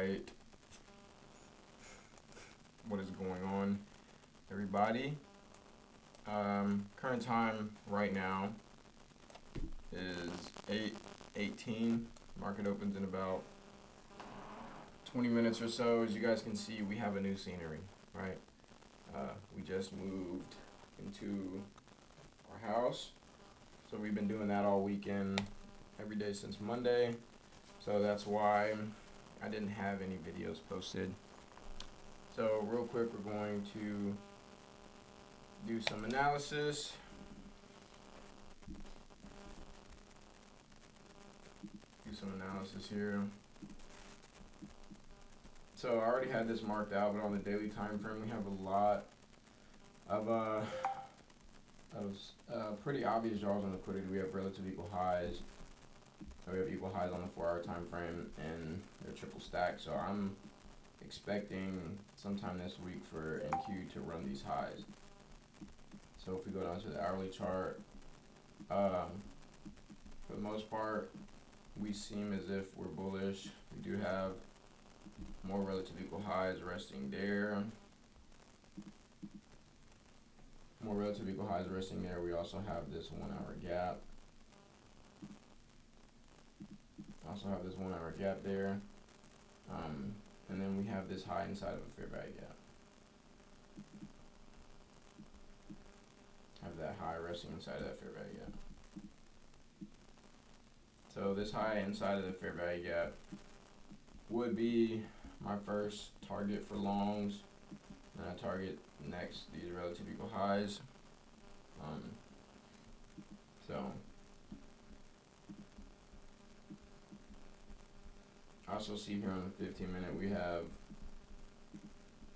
right. What is going on, everybody? Current time right now is 8:18. Market opens in about 20 minutes or so. As you guys can see, we have a new scenery, right? We just moved into our house. So we've been doing that all weekend, every day since Monday. So that's why I didn't have any videos posted. So real quick, we're going to do some analysis. Here. So I already had this marked out, but on the daily time frame, we have a lot of pretty obvious draws on liquidity. We have relative equal highs. So we have equal highs on the 4-hour time frame, and they're triple stacked. So I'm expecting sometime this week for NQ to run these highs. So if we go down to the hourly chart, for the most part, we seem as if we're bullish. We do have more relative equal highs resting there. More relative equal highs resting there. We also have this 1-hour gap. There. And then we have this high inside of a fair value gap. Have that high resting inside of that fair value gap. So this high inside of the fair value gap would be my first target for longs. And I target next these relative equal highs. I also see here on the 15-minute we have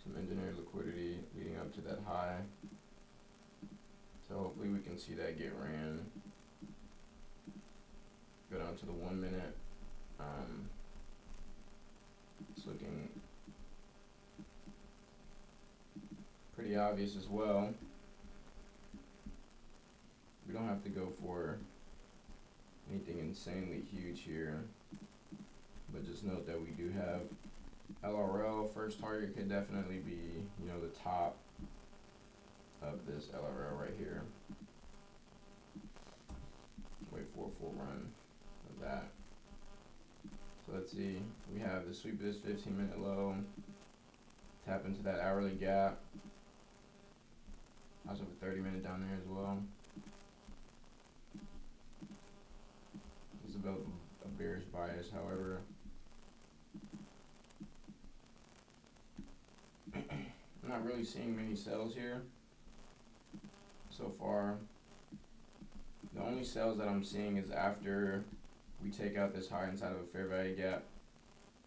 some engineered liquidity leading up to that high. So hopefully we can see that get ran. Go down to the 1 minute. It's looking pretty obvious as well. We don't have to go for anything insanely huge here, but just note that we do have LRL. First target could definitely be, the top of this LRL right here. Wait for a full run of that. So let's see, we have the sweep of this 15-minute low, tap into that hourly gap. I also have a 30-minute down there as well. It's about a bearish bias, however. I'm not really seeing many sells here so far. The only sells that I'm seeing is after we take out this high inside of a fair value gap.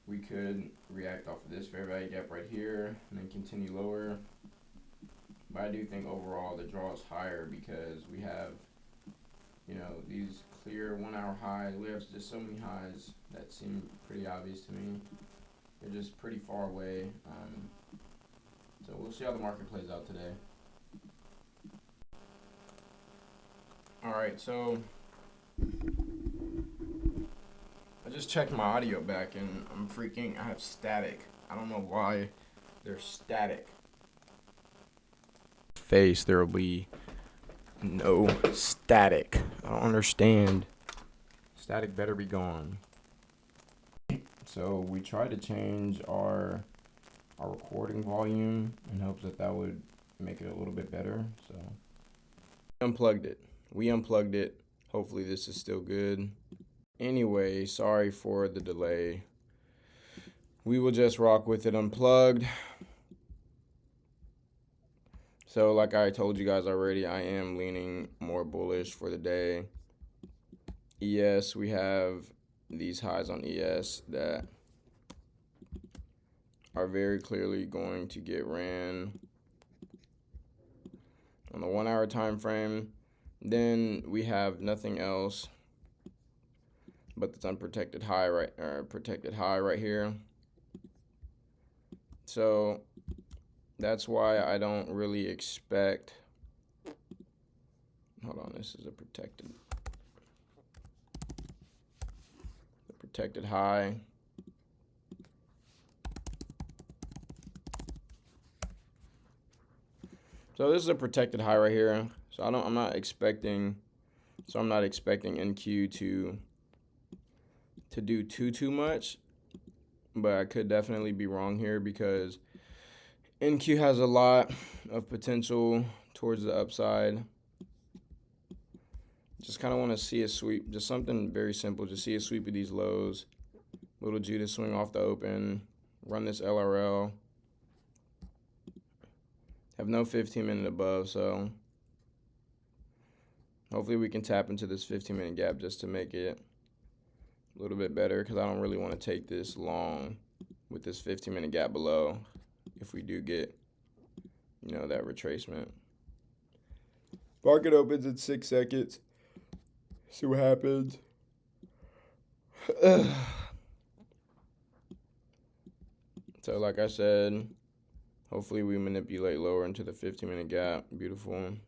We could react off of this fair value gap right here and then continue lower. But I do think overall the draw is higher because we have, these clear 1-hour highs. We have just so many highs that seem pretty obvious to me. They're just pretty far away. So we'll see how the market plays out today. All right, so I just checked my audio back and I have static. I don't know why there's static. There will be no static. I don't understand. Static better be gone. So we tried to change our recording volume in hopes that would make it a little bit better. So we unplugged it. Hopefully this is still good. Anyway, sorry for the delay. We will just rock with it unplugged. So like I told you guys already, I am leaning more bullish for the day. ES, we have these highs on ES that are very clearly going to get ran on the 1-hour time frame. Then we have nothing else but this unprotected high protected high right here. So that's why I don't really expect. Hold on, this is a protected high. So this is a protected high right here. So I'm not expecting NQ to do too much, but I could definitely be wrong here because NQ has a lot of potential towards the upside. Just kind of want to see a sweep, just something very simple. Just see a sweep of these lows. Little Judas swing off the open, run this LRL. Have no 15-minute above, so hopefully we can tap into this 15-minute gap just to make it a little bit better, because I don't really want to take this long with this 15-minute gap below if we do get, that retracement. Market opens in 6 seconds. See what happens. So like I said, hopefully we manipulate lower into the 15-minute gap. Beautiful. And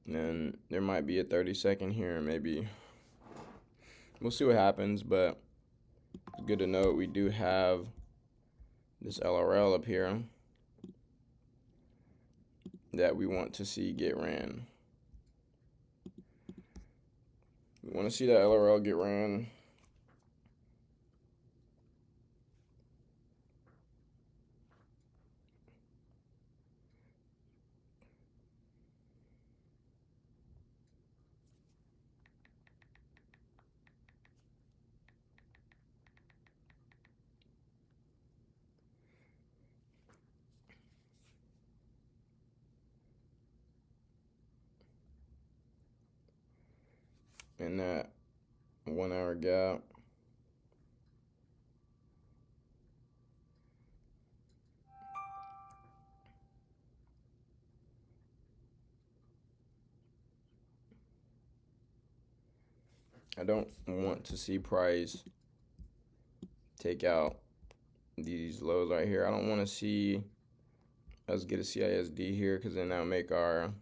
then there might be a 30-second here, maybe. We'll see what happens, but it's good to note we do have this LRL up here that we want to see get ran. We want to see that LRL get ran. In that 1 hour gap. I don't want to see price take out these lows right here. I don't want to see us get a CISD here, because then that'll make our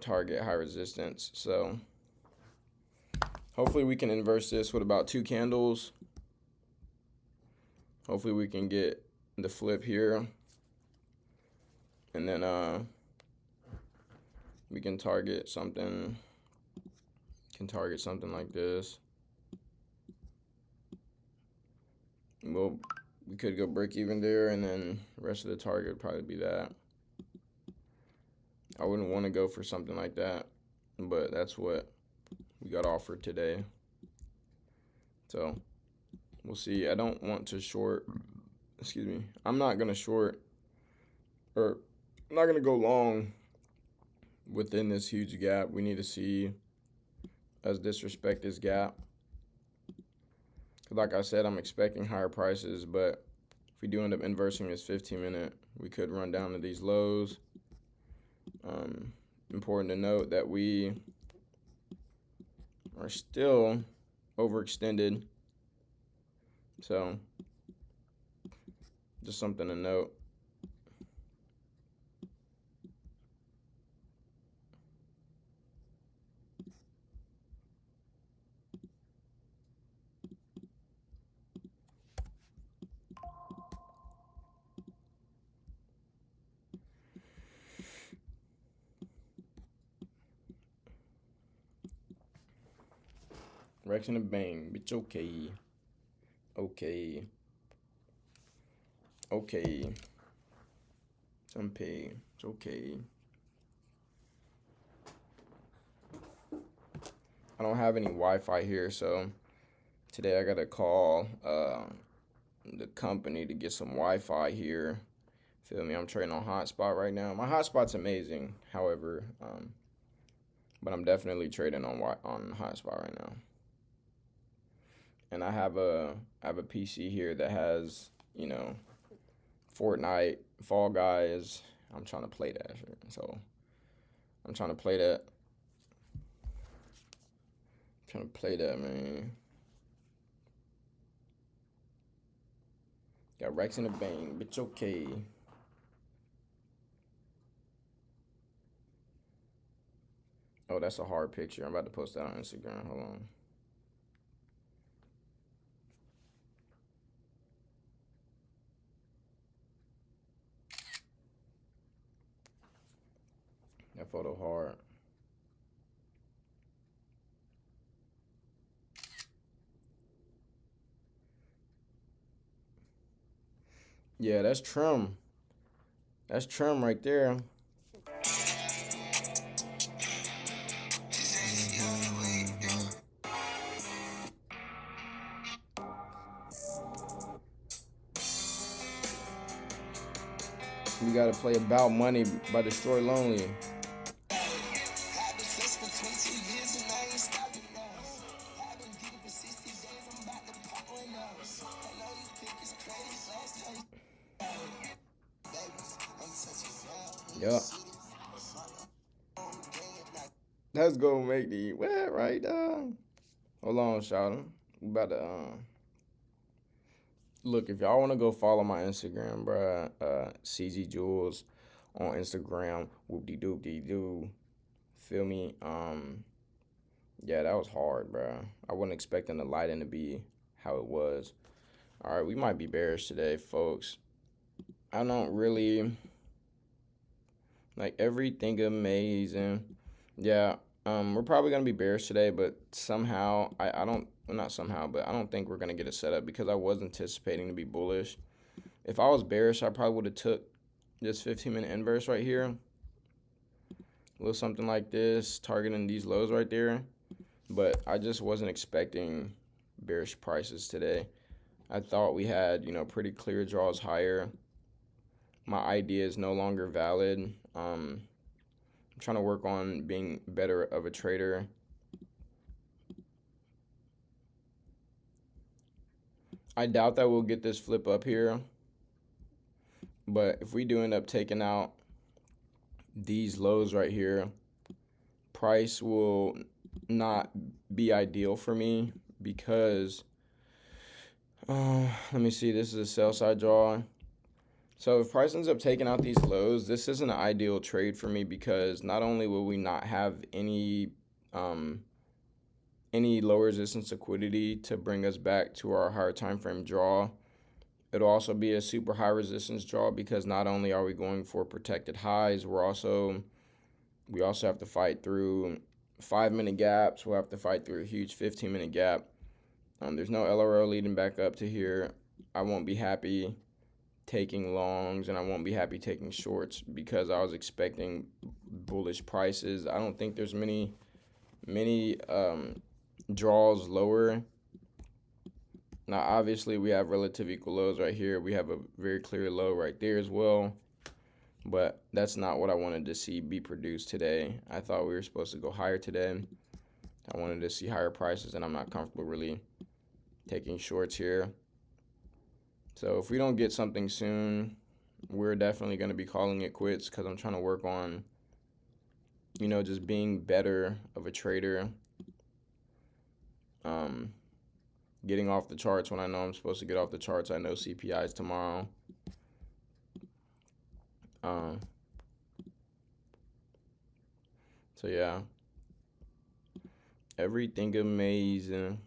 target high resistance. So hopefully we can inverse this with about 2 candles. Hopefully we can get the flip here, and then we can target something. Like this. We could go break even there, and then the rest of the target would probably be that. I wouldn't want to go for something like that, but that's what we got offered today. So we'll see. I don't want to short. Excuse me. I'm not going to short, or I'm not going to go long within this huge gap. We need to see us disrespect this gap. Like I said, I'm expecting higher prices, but if we do end up inversing this 15-minute, we could run down to these lows. Important to note that we are still overextended, so just something to note. Rex and a bang, it's okay. Okay. Some pay, it's okay. I don't have any Wi-Fi here, so today I gotta call the company to get some Wi-Fi here. Feel me? I'm trading on hotspot right now. My hotspot's amazing, however, but I'm definitely trading on hotspot right now. And I have a PC here that has, Fortnite, Fall Guys. I'm trying to play that shit. So I'm trying to play that. Man. Got Rex in the bang, bitch. Okay. Oh, that's a hard picture. I'm about to post that on Instagram. Hold on. photo hard. Yeah, that's trim. That's trim right there. We gotta play About Money by Destroy Lonely. Yup. That's gonna make the wet right now. Hold on, shout him. We about to look, if y'all wanna go follow my Instagram, bruh, CZ Jules on Instagram, whoop de doop de doo. Feel me? Yeah, that was hard, bruh. I wasn't expecting the lighting to be how it was. Alright, we might be bearish today, folks. I don't really like everything amazing. Yeah, we're probably gonna be bearish today, but somehow I don't well, not somehow, but I don't think we're gonna get a setup because I was anticipating to be bullish. If I was bearish, I probably would have took this 15-minute inverse right here, a little something like this, targeting these lows right there. But I just wasn't expecting bearish prices today. I thought we had pretty clear draws higher. My idea is no longer valid. I'm trying to work on being better of a trader. I doubt that we'll get this flip up here, but if we do end up taking out these lows right here, price will not be ideal for me because let me see, this is a sell side draw. So if price ends up taking out these lows, this isn't an ideal trade for me because not only will we not have any low resistance liquidity to bring us back to our higher time frame draw, it'll also be a super high resistance draw because not only are we going for protected highs, we also have to fight through 5-minute gaps. We'll have to fight through a huge 15-minute gap. There's no LRO leading back up to here. I won't be happy taking longs and I won't be happy taking shorts because I was expecting bullish prices. I don't think there's many draws lower. Now obviously we have relative equal lows right here. We have a very clear low right there as well, but that's not what I wanted to see be produced today. I thought we were supposed to go higher today. I wanted to see higher prices and I'm not comfortable really taking shorts here. So if we don't get something soon, we're definitely going to be calling it quits because I'm trying to work on, just being better of a trader. Getting off the charts when I know I'm supposed to get off the charts. I know CPI is tomorrow. So yeah, everything amazing.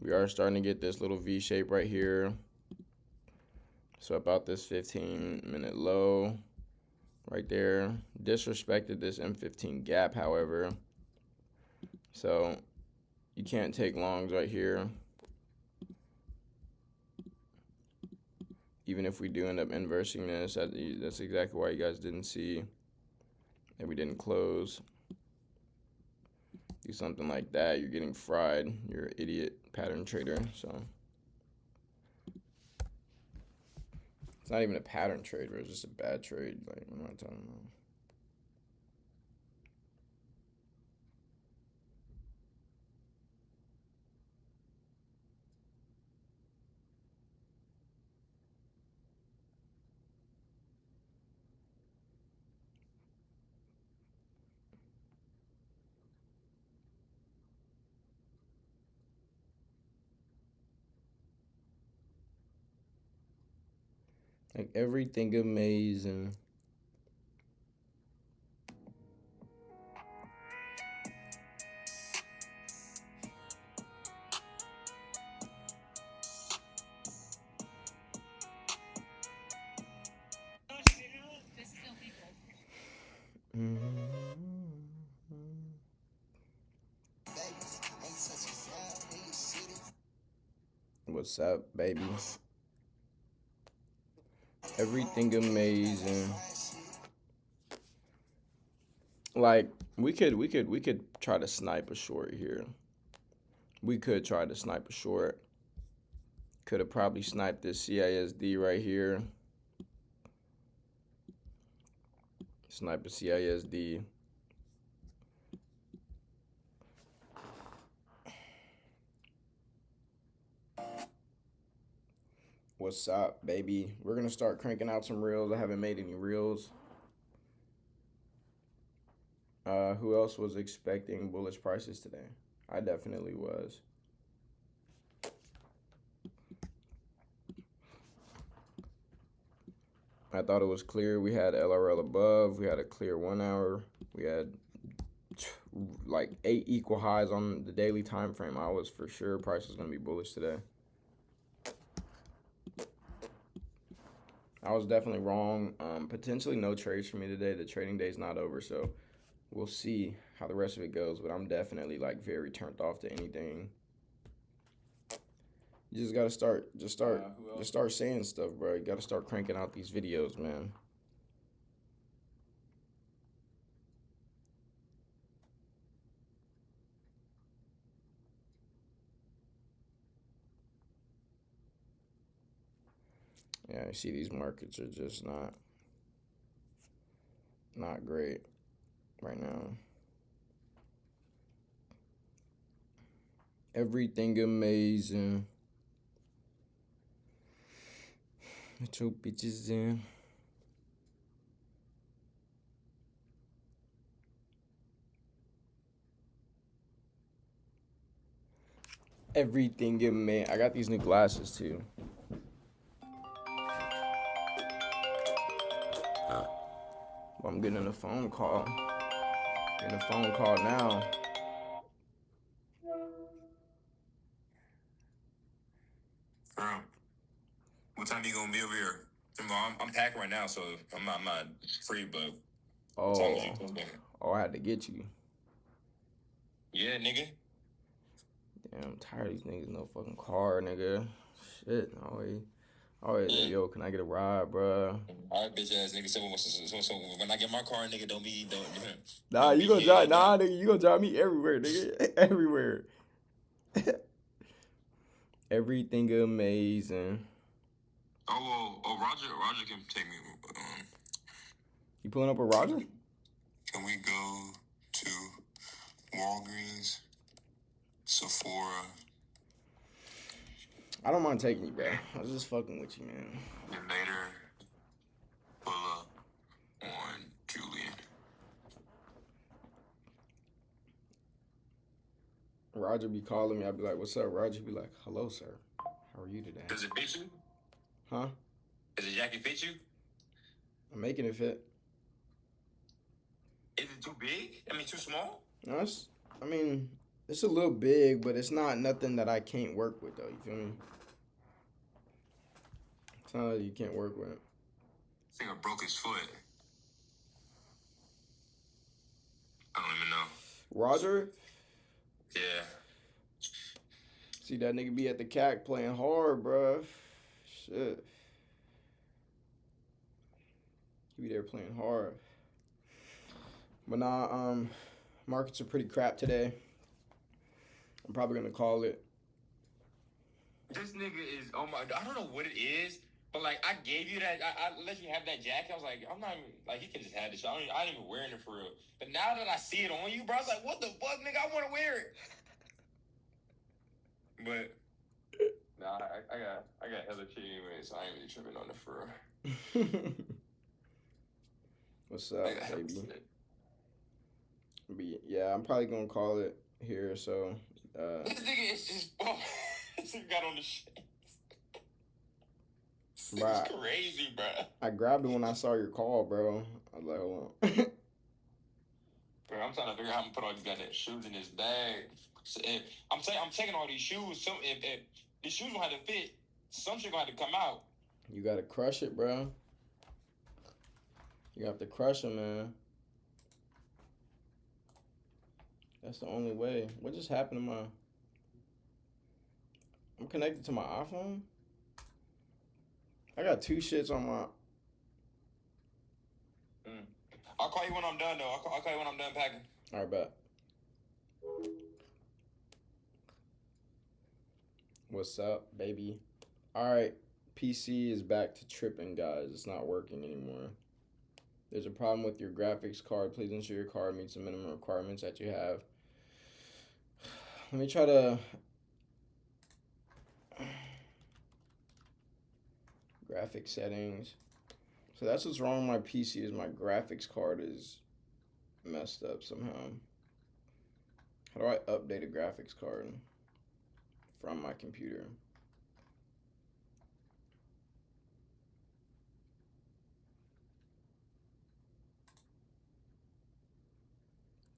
We are starting to get this little V shape right here. So about this 15-minute low right there. Disrespected this M15 gap, however. So you can't take longs right here. Even if we do end up inversing this, that's exactly why you guys didn't see that we didn't close. Do something like that, you're getting fried. You're an idiot pattern trader. So it's not even a pattern trade, bro. It's just a bad trade. Like, I'm not talking about. Like everything amazing. What's up, baby? Everything amazing. Like we could try to snipe a short here. We could try to snipe a short. Could have probably sniped this CISD right here. Snipe a CISD. What's up, baby? We're gonna start cranking out some reels. I haven't made any reels. Who else was expecting bullish prices today? I definitely was. I thought it was clear. We had LRL above. We had a clear 1 hour. We had like 8 equal highs on the daily time frame. I was for sure price was gonna be bullish today. I was definitely wrong. Potentially no trades for me today. The trading day's not over, so we'll see how the rest of it goes. But I'm definitely like very turned off to anything. You just gotta start saying stuff, bro. You gotta start cranking out these videos, man. Yeah, I see these markets are just not great right now. Everything amazing. Get your bitches in. Everything amazing. I got these new glasses too. I'm getting a phone call. Getting a phone call now. What time you gonna be over here? I'm packing right now, so I'm not free. But what time is you supposed to be? I had to get you. Yeah, nigga. Damn, I'm tired of these niggas. No fucking car, nigga. Shit, always. Yo, can I get a ride, bro? Alright, bitch ass nigga. So when I get my car, nigga, don't. Nah, you gonna drive? Nah, nigga, you gonna drive me everywhere, nigga. Everywhere. Everything amazing. Roger can take me. You pulling up with Roger? Can we go to Walgreens, Sephora? I don't mind taking you, bro. I was just fucking with you, man. And later, pull up on Julian. Roger be calling me. I'd be like, "What's up?" Roger be like, "Hello, sir. How are you today?" Does it fit you? Huh? Does the jacket fit you? I'm making it fit. Is it too big? I mean, too small? No, it's a little big, but it's not nothing that I can't work with, though. You feel me? It's not that you can't work with it. I think I broke his foot. I don't even know. Roger? Yeah. See that nigga be at the CAC playing hard, bruh. Shit. He be there playing hard. But nah, markets are pretty crap today. I'm probably gonna call it. This nigga is, oh my, I don't know what it is, but like, I gave you that, I let you have that jacket. I was like, I'm not even, like, he can just have this. I ain't even wearing it for real. But now that I see it on you, bro, I was like, what the fuck, nigga? I want to wear it. But, nah, I got hella shit anyway, so I ain't really tripping on it for real. What's up, baby? Yeah, I'm probably gonna call it here. So this nigga is just this nigga got on the shit. This is crazy, bro. I grabbed it when I saw your call, bro. I was like, hold on. Bro, I'm trying to figure out how to put all these goddamn shoes in this bag. So I'm taking all these shoes. So if these shoes gonna have to fit, some shit gonna have to come out. You gotta crush it, bro. You have to crush them, man. That's the only way. What just happened to my... connected to my iPhone. I got 2 shits on my. I'll call you when I'm done, though. I'll call you when I'm done packing. All right, bet. What's up, baby? All right, PC is back to tripping, guys. It's not working anymore. There's a problem with your graphics card. Please ensure your card meets the minimum requirements that you have. Let me try to. Graphics settings. So that's what's wrong with my PC is my graphics card is messed up somehow. How do I update a graphics card from my computer?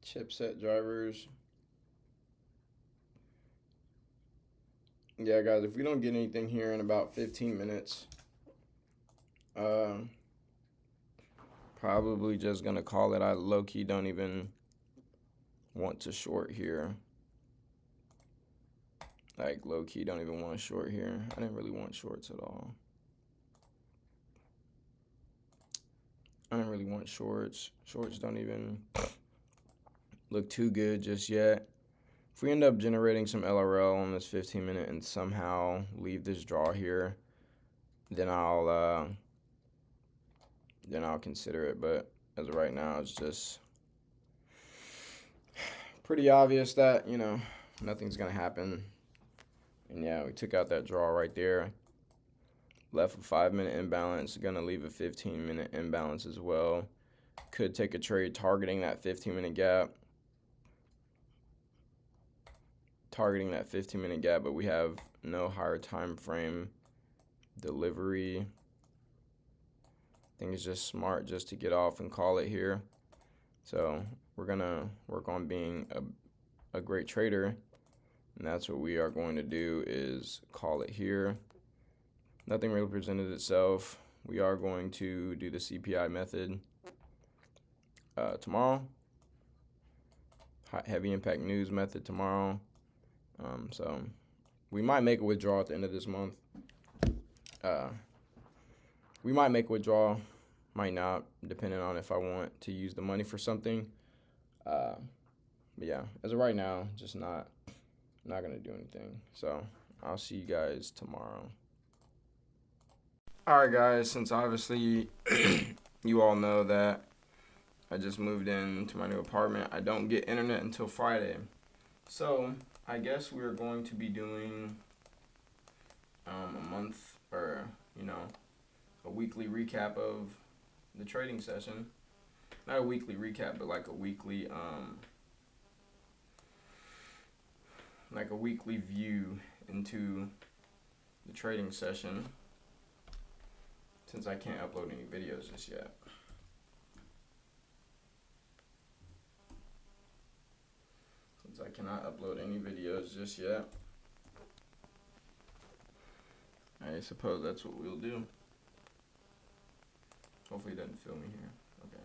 Chipset drivers. Yeah, guys, if we don't get anything here in about 15 minutes, probably just gonna call it. I low-key don't even want to short here. Like, low-key don't even want to short here. I didn't really want shorts at all. I didn't really want shorts. Shorts don't even look too good just yet. If we end up generating some LRL on this 15 minute and somehow leave this draw here, then I'll consider it. But as of right now, it's just pretty obvious that, you know, nothing's gonna happen. And yeah, we took out that draw right there. Left a 5-minute imbalance, gonna leave a 15-minute imbalance as well. Could take a trade targeting that 15-minute gap. Targeting that 15-minute gap, but we have no higher time frame delivery. I think it's just smart just to get off and call it here. So we're gonna work on being a great trader, and that's what we are going to do is call it here. Nothing really presented itself. We are going to do the CPI method tomorrow. Heavy impact news method tomorrow. So we might make a withdrawal at the end of this month. We might make a withdrawal, might not, depending on if I want to use the money for something. But yeah, as of right now, just not gonna do anything. So I'll see you guys tomorrow. All right, guys. Since obviously you all know that I just moved into my new apartment, I don't get internet until Friday. So I guess we're going to be doing a month or, you know, a weekly recap of the trading session. Not a weekly recap, but like a weekly view into the trading session, since I can't upload any videos just yet. Since I cannot upload any videos just yet, I suppose that's what we'll do. Hopefully it doesn't fill me here. Okay.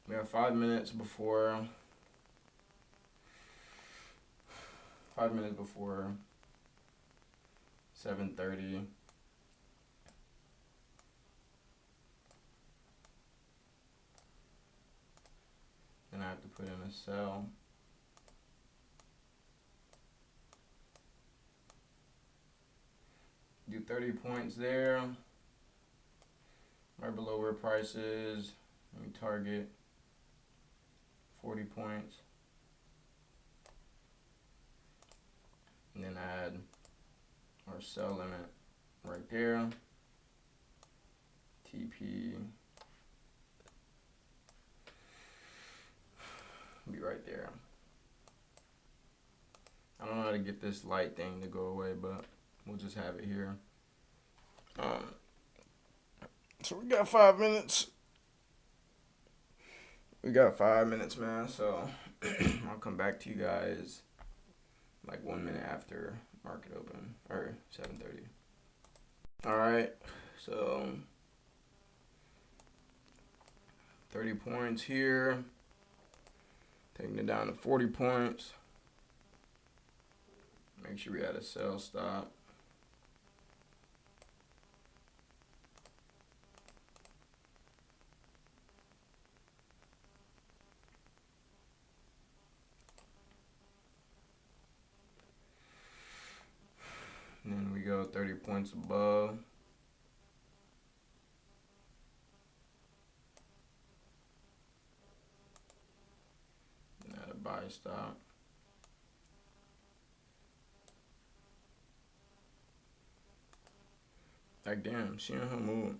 We have 5 minutes before 7:30. Then I have to put in a sell. Do 30 points there. Right below where price is. Let me target 40 points. And then add our sell limit right there. TP be right there. I don't know how to get this light thing to go away, but we'll just have it here. So we got 5 minutes. We got 5 minutes, man. So I'll come back to you guys like 1 minute after market open, or 7:30. All right. So 30 points here. Taking it down to 40 points. Make sure we had a sell stop. And then we go 30 points above. And add a buy stop. Like, damn, she on her move.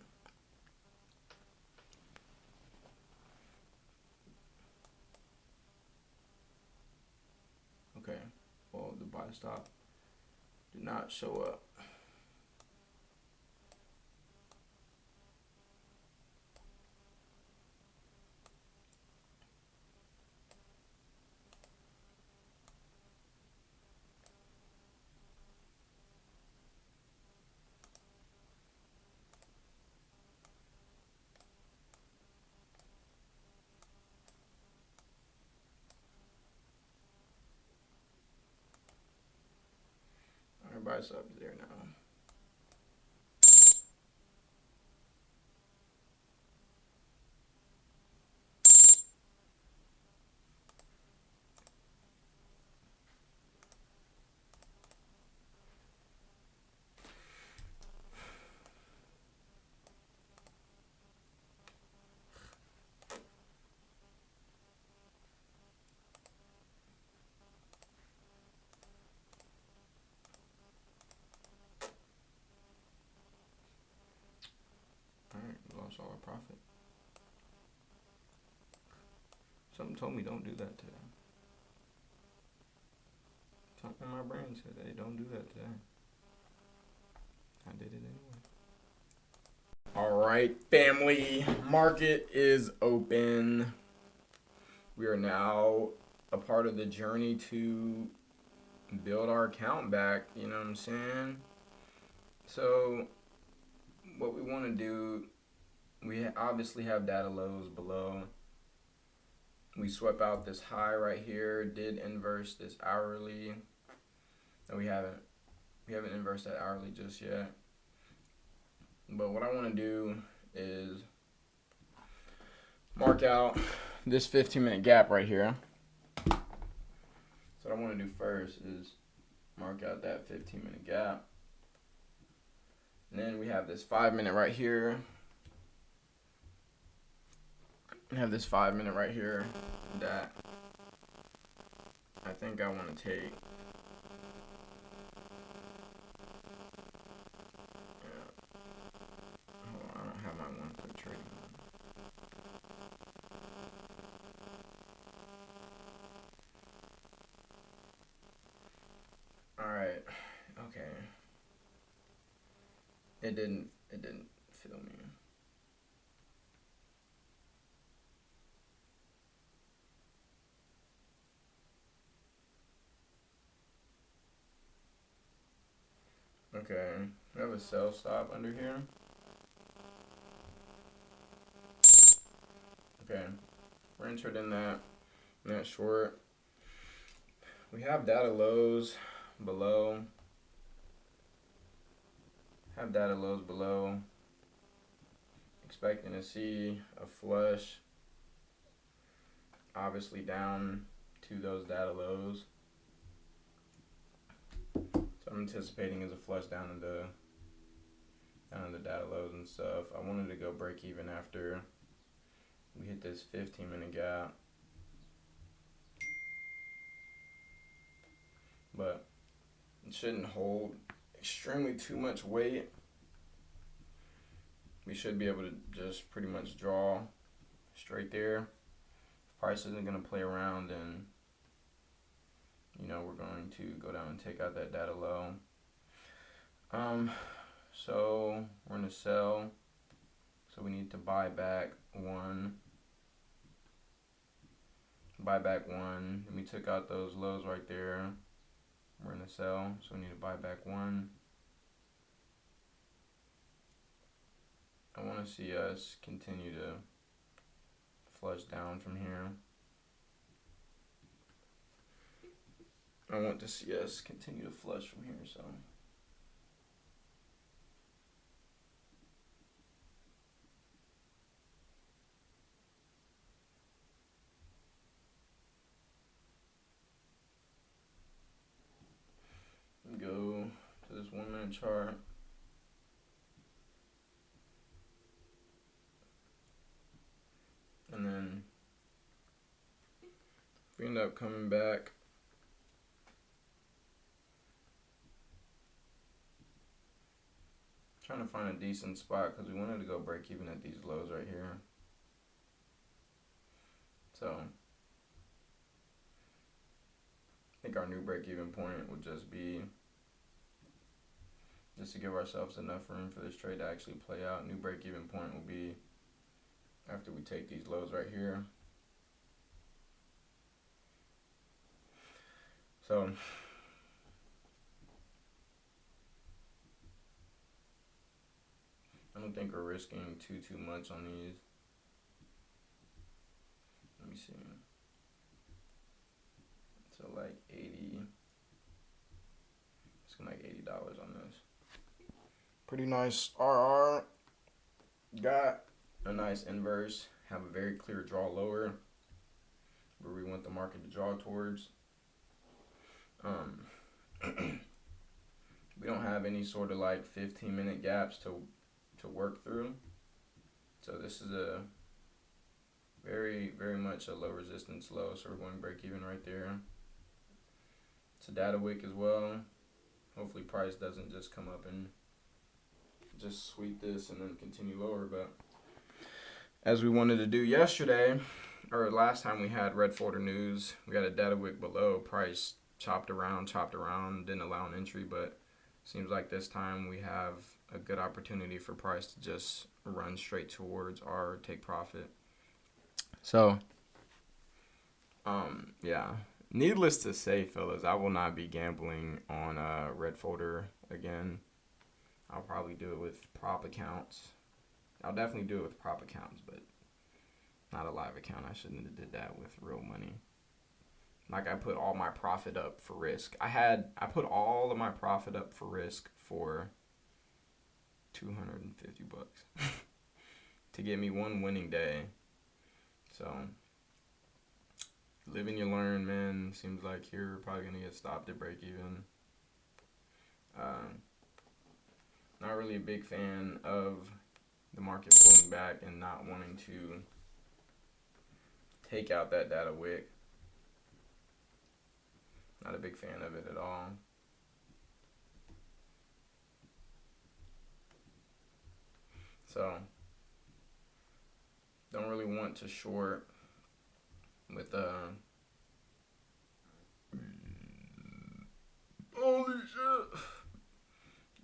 Okay, well, the buy stop did not show up. Our buy stop is there now. Alright, we lost all our profit. Something told me don't do that today. Something in my brain said, hey, don't do that today. I did it anyway. Alright, family. Market is open. We are now a part of the journey to build our account back. You know what I'm saying? So, what we want to do, we obviously have data lows below. We swept out this high right here, did inverse this hourly. No, we haven't inversed that hourly just yet. But what I want to do is mark out this 15-minute gap right here. So what I want to do first is mark out that 15-minute gap. And then we have this 5-minute right here. I have this 5-minute right here that I think I want to take. Hold on, I don't have my one for trading. Alright, okay. It didn't feel me. Okay, we have a sell stop under here. Okay, we're entered in that short. We have data lows below. Expecting to see a flush. Obviously down to those data lows. So I'm anticipating as a flush down to the data lows and stuff. I wanted to go break even after we hit this 15-minute gap. But it shouldn't hold extremely too much weight. We should be able to just pretty much draw straight there. If price isn't going to play around, then we're going to go down and take out that data low. So we're going to sell. So we need to buy back one. And we took out those lows right there. We're going to sell. So we need to buy back one. I want to see us continue to flush down from here. I want to see us continue to flush from here, so. Go to this 1 minute chart. And then if we end up coming back, trying to find a decent spot because we wanted to go break even at these lows right here. So I think our new break even point would just be just to give ourselves enough room for this trade to actually play out. New break even point will be after we take these lows right here. So I don't think we're risking too much on these. Let me see. So like 80. It's gonna like $80 on this. Pretty nice RR. Got a nice inverse. Have a very clear draw lower where we want the market to draw towards. We don't have any sort of like 15-minute gaps to work through. So this is a very much a low resistance low. So we're going to break even right there. It's a data wick as well. Hopefully price doesn't just come up and just sweep this and then continue lower. But as we wanted to do yesterday, or last time we had red folder news, we had a data wick below. Price chopped around, didn't allow an entry, but seems like this time we have a good opportunity for price to just run straight towards our take profit. So, yeah. Needless to say, fellas, I will not be gambling on red folder again. I'll probably do it with prop accounts. I'll definitely do it with prop accounts, but not a live account. I shouldn't have did that with real money. Like I put all my profit up for risk. I put all of my profit up for risk for $250 to get me one winning day. So live and you learn, man. Seems like you're probably gonna get stopped at break even. Not really a big fan of the market pulling back and not wanting to take out that data wick. Not a big fan of it at all. So don't really want to short with holy shit.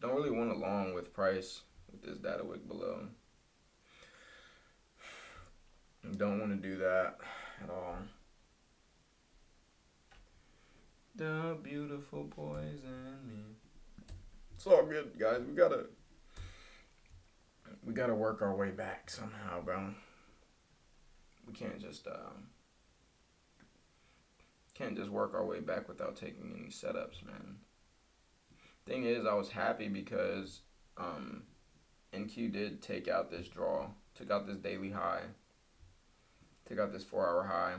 Don't really want a long with price with this data wick below. Don't want to do that at all. The beautiful poison me. It's all good, guys. We gotta work our way back somehow, bro. We can't just work our way back without taking any setups, man. Thing is, I was happy because NQ did take out this draw, took out this daily high, took out this 4-hour high,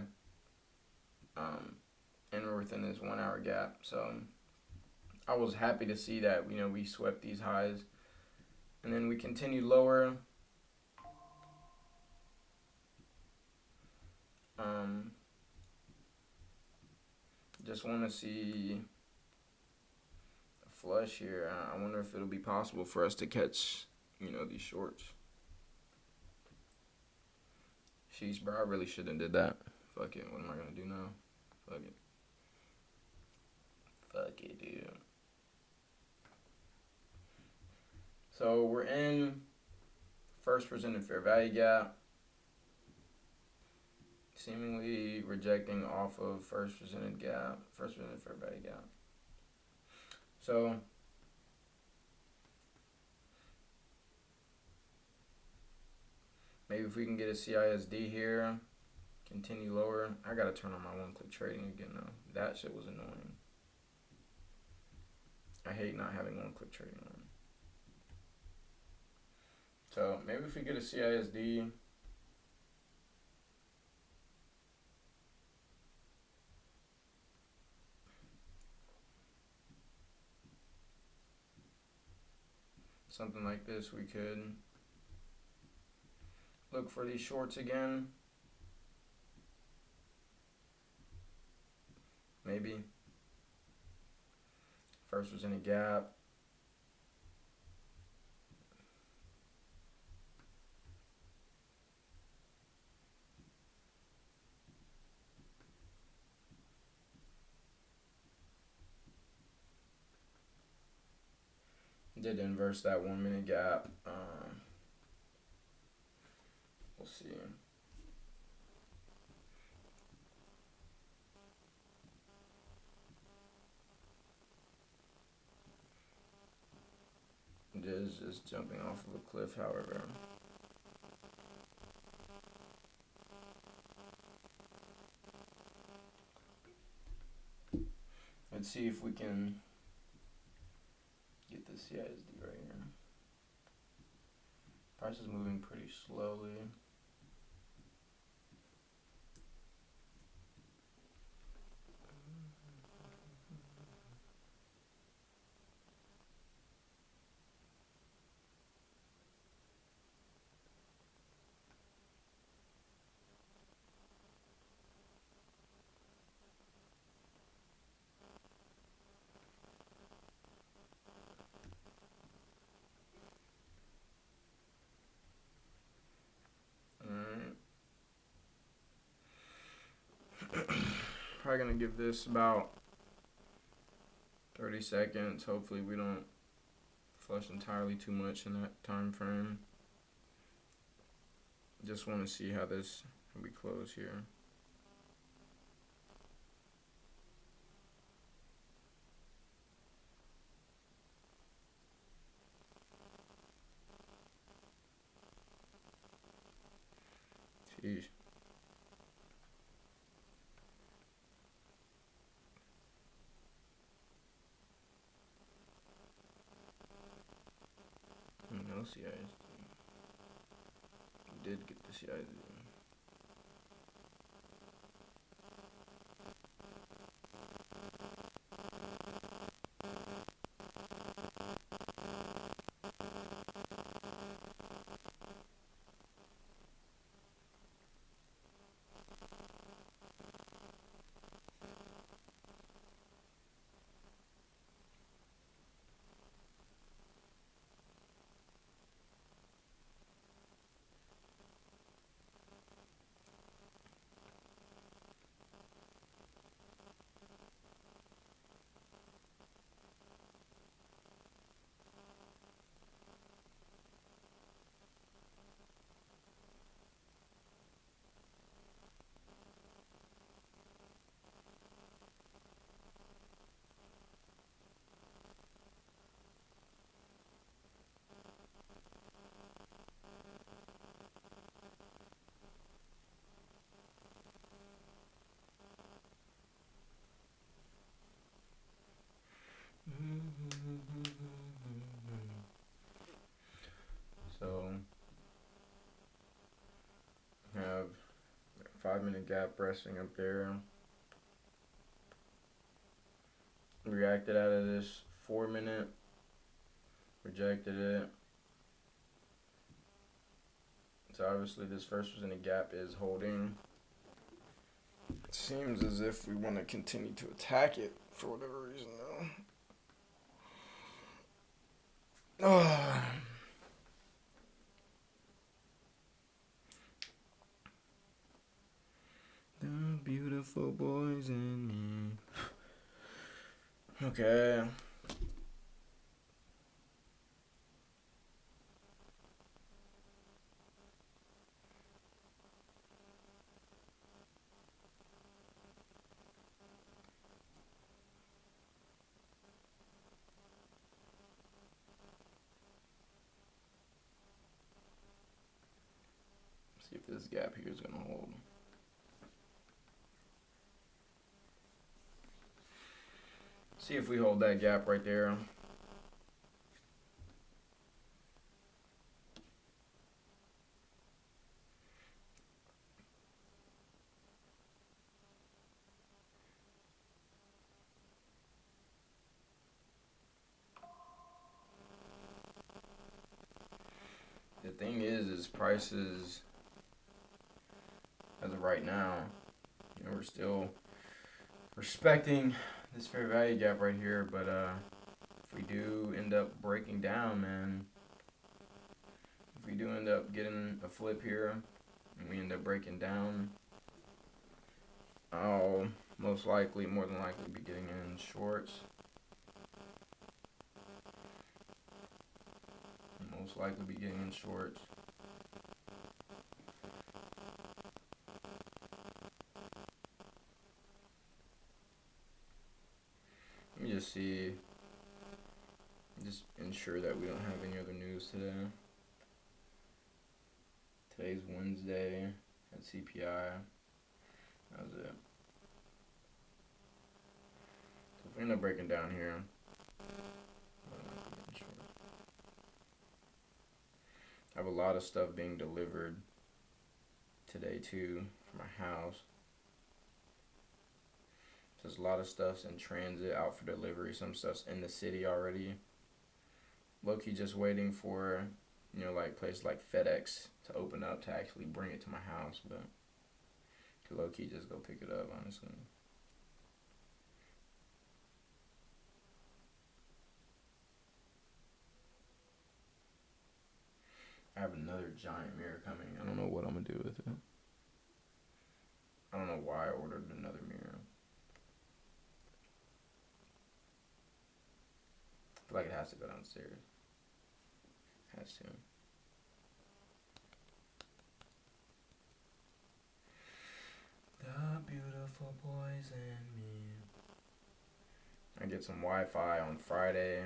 and we're within this 1 hour gap. So I was happy to see that, we swept these highs, and then we continued lower. Just want to see a flush here. I wonder if it'll be possible for us to catch, these shorts. Sheesh, bro, I really shouldn't have did that. Fuck it. What am I going to do now? Fuck it, dude. So we're in first presented fair value gap. Seemingly rejecting off of first presented fair value gap. So maybe if we can get a CISD here, continue lower. I gotta turn on my one-click trading again though. That shit was annoying. I hate not having one-click trading on. So maybe if we get a CISD, something like this, we could look for these shorts again. Maybe. First was in a gap. Did inverse that 1 minute gap. We'll see. It is just jumping off of a cliff, however. Let's see if we can get the CISD right here. Price is moving pretty slowly. Probably gonna give this about 30 seconds. Hopefully we don't flush entirely too much in that time frame. Just want to see how we close here. Sheesh. No CISD. Did get the CISD. So have 5 minute gap resting up there. Reacted out of this 4 minute, rejected it. So obviously this first was in a gap is holding. It seems as if we want to continue to attack it for whatever reason though. The beautiful boys in me. Okay. See if this gap here is gonna hold. See if we hold that gap right there. thing is prices as of right now, we're still respecting this fair value gap right here, but if we do end up breaking down, man, if we do end up getting a flip here and we end up breaking down, I'll more than likely be getting in shorts. Most likely be getting in shorts. Let me just see. Just ensure that we don't have any other news today. Today's Wednesday at CPI. That was it. So if we end up breaking down here, I have a lot of stuff being delivered today too for my house. There's a lot of stuff's in transit, out for delivery. Some stuff's in the city already. Low-key just waiting for, like places like FedEx to open up to actually bring it to my house, but could low-key just go pick it up, honestly. I have another giant mirror coming. I don't know what I'm gonna do with it. I don't know why I ordered another mirror. I feel like it has to go downstairs. Has to. The beautiful boys and me. I get some Wi-Fi on Friday,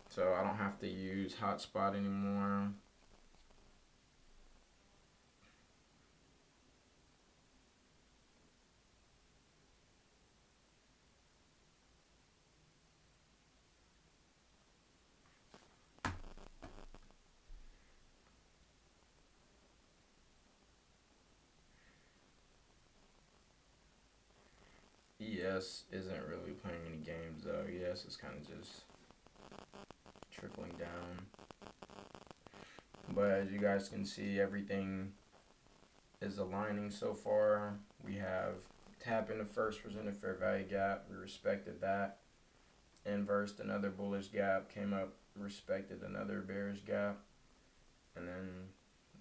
so I don't have to use hotspot anymore. ES isn't really playing any games though. ES is kind of just trickling down. But as you guys can see, everything is aligning so far. We have tap in the first presented fair value gap. We respected that. Inversed another bullish gap. Came up, respected another bearish gap. And then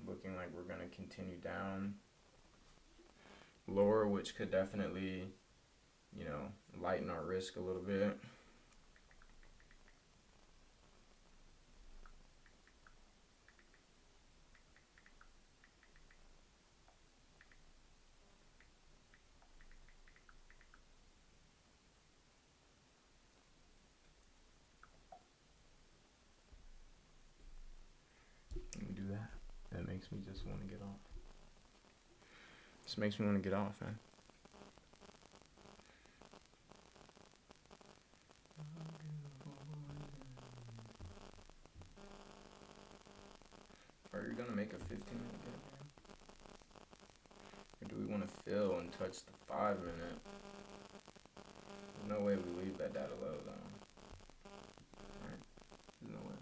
looking like we're going to continue down lower, which could definitely, lighten our risk a little bit. Let me do that. That makes me just want to get off. Just makes me want to get off, man. Are you gonna make a 15-minute gap here? Or do we want to fill and touch the 5-minute? There's no way we leave that data low though. Alright, there's no way.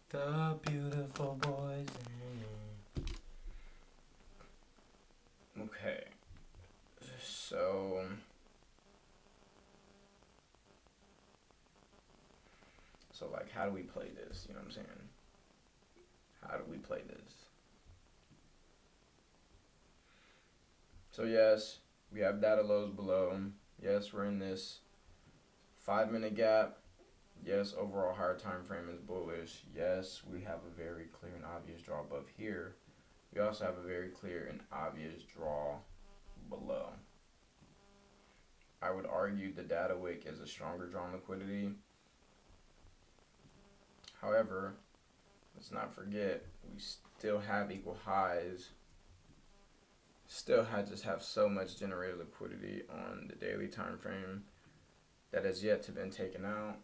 The beautiful boys. Okay. So like, how do we play this? You know what I'm saying? How do we play this? So yes, we have data lows below. Yes, we're in this 5-minute gap. Yes, overall higher time frame is bullish. Yes, we have a very clear and obvious draw above here. We also have a very clear and obvious draw below. I would argue the data wick is a stronger draw on liquidity. However, let's not forget we still have equal highs. Just have so much generated liquidity on the daily time frame that has yet to been taken out.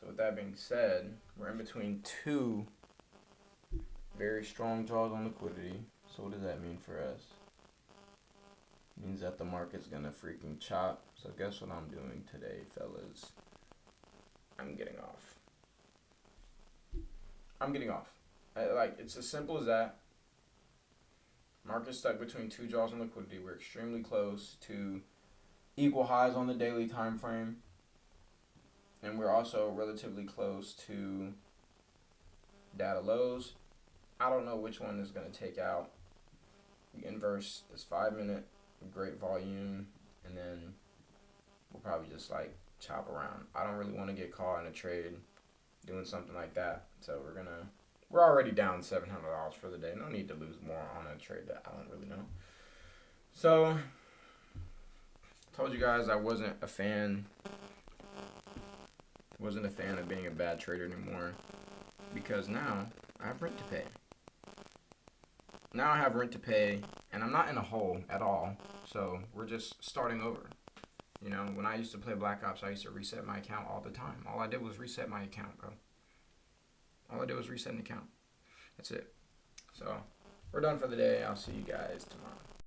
So with that being said, we're in between two very strong draws on liquidity. So what does that mean for us? It means that the market's gonna freaking chop. So guess what I'm doing today, fellas? I'm getting off. It's as simple as that. Market's stuck between two draws on liquidity. We're extremely close to equal highs on the daily time frame. And we're also relatively close to data lows. I don't know which one is going to take out. We inverse this 5-minute, great volume, and then we'll probably just like chop around. I don't really want to get caught in a trade doing something like that. So we're already down $700 for the day. No need to lose more on a trade that I don't really know. So, told you guys I wasn't a fan of being a bad trader anymore, because now I have rent to pay. Now I have rent to pay, and I'm not in a hole at all. So we're just starting over. You know, when I used to play Black Ops, I used to reset my account all the time. All I did was reset my account, bro. All I did was reset an account. That's it. So we're done for the day. I'll see you guys tomorrow.